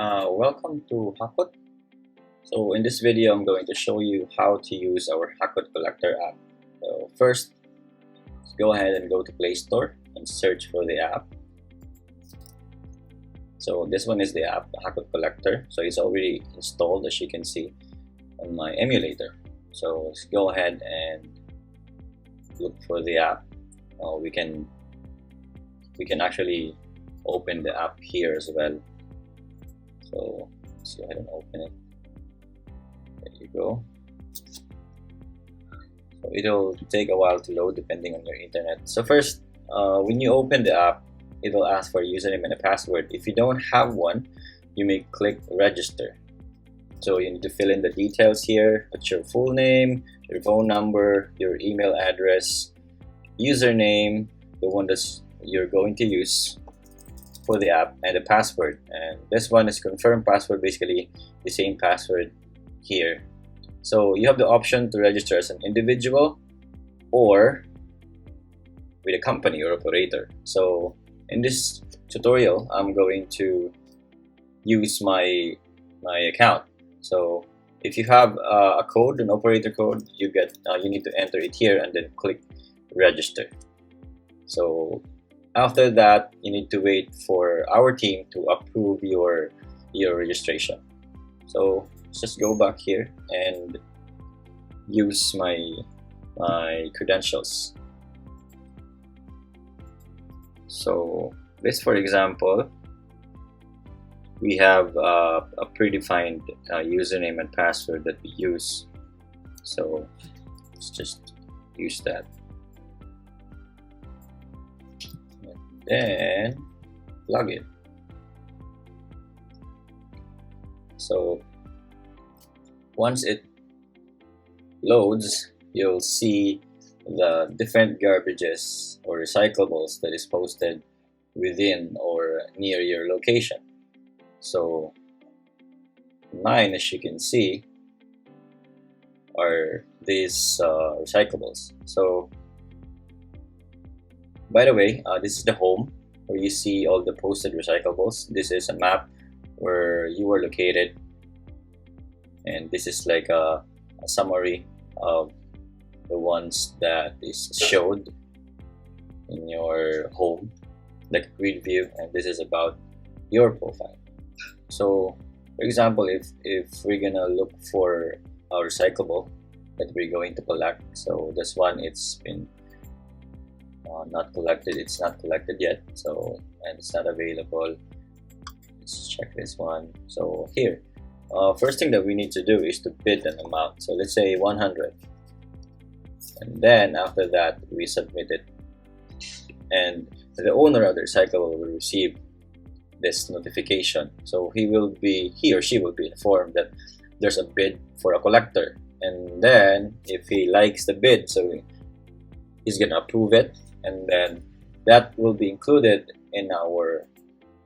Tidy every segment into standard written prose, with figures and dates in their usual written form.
Welcome to Hakoot. So in this video, I'm going to show you how to use our Hakoot Collector app. So first, let's go ahead and go to Play Store and search for the app. So this one is the app, Hakoot Collector. So it's already installed, as you can see on my emulator. So let's go ahead and look for the app. We can actually open the app here as well. So let's go ahead and open it. There you go. So it'll take a while to load depending on your internet. So first, when you open the app, it'll ask for a username and a password. If you don't have one, you may click register. So you need to fill in the details here. Put your full name, your phone number, your email address, username, the one that you're going to use for the app, and the password. And this one is confirmed password, basically the same password here. So you have the option to register as an individual or with a company or operator. So in this tutorial, I'm going to use my account. So if you have a code, an operator code, you need to enter it here and then click register. So after that, you need to wait for our team to approve your registration. So let's just go back here and use my credentials. So this, for example, we have a predefined username and password that we use. So let's just use that. Then plug it. So once it loads, you'll see the different garbages or recyclables that is posted within or near your location. So mine, as you can see, are these recyclables. So by the way, this is the home where you see all the posted recyclables. This is a map where you are located, and this is like a summary of the ones that is showed in your home, like a grid view, and this is about your profile. So for example, if we're gonna look for a recyclable that we're going to collect, so this one, it's been not collected, it's not collected yet, so, and it's not available. Let's check this one. So here, first thing that we need to do is to bid an amount. So let's say 100, and then after that we submit it, and the owner of the recyclable will receive this notification. So he or she will be informed that there's a bid for a collector, and then if he likes the bid, so he's gonna approve it, and then that will be included in our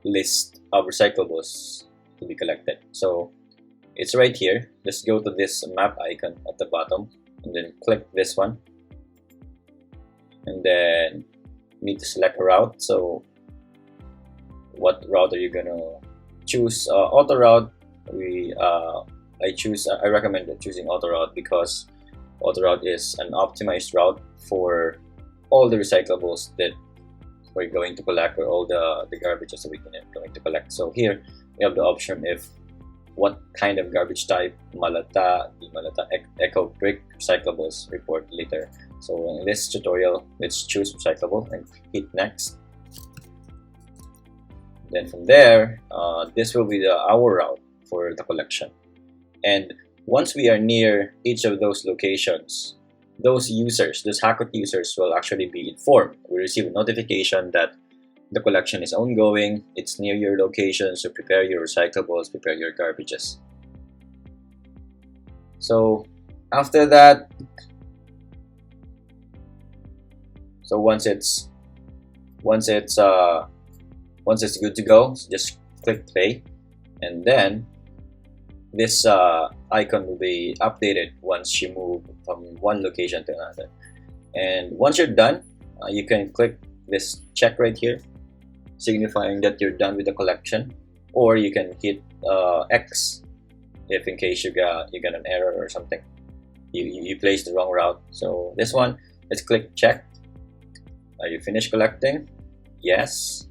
list of recyclables to be collected. So it's right here. Just go to this map icon at the bottom and then click this one, and then you need to select a route. So what route are you gonna choose? Auto route. I recommend choosing auto route because auto route is an optimized route for all the recyclables that we're going to collect, or all the garbages that we're going to collect. So here we have the option if what kind of garbage type: malata, di malata, eco, brick, recyclables, report later. So in this tutorial, let's choose recyclable and hit next. Then from there, this will be our route for the collection. And once we are near each of those locations, those Hakoot users will actually be informed. We receive a notification that the collection is ongoing, it's near your location, so prepare your recyclables, prepare your garbages. So after that, so once it's good to go, so just click play, and then this icon will be updated once you move from one location to another. And once you're done, you can click this check right here, signifying that you're done with the collection. or you can hit X if in case you got an error or something. You placed the wrong route. So this one, let's click check. Are you finished collecting? Yes.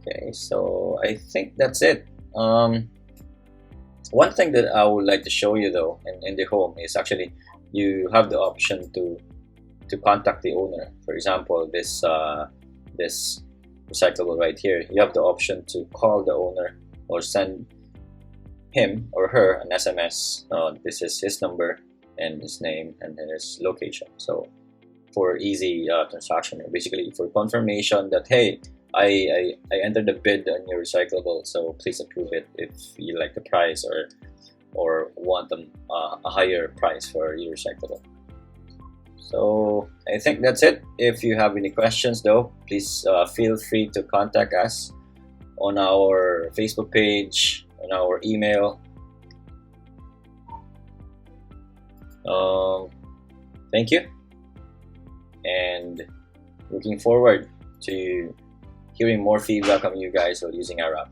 Okay, so I think that's it. One thing that I would like to show you though in the home is actually you have the option to contact the owner. For example, this this recyclable right here, you have the option to call the owner or send him or her an SMS. This is his number and his name and his location. So for easy transaction, or basically for confirmation that, hey, I entered the bid on your recyclable, so please approve it if you like the price or want a higher price for your recyclable. So I think that's it. If you have any questions though, please feel free to contact us on our Facebook page, on our email. Thank you, and looking forward to hearing more feedback from you guys while using our app.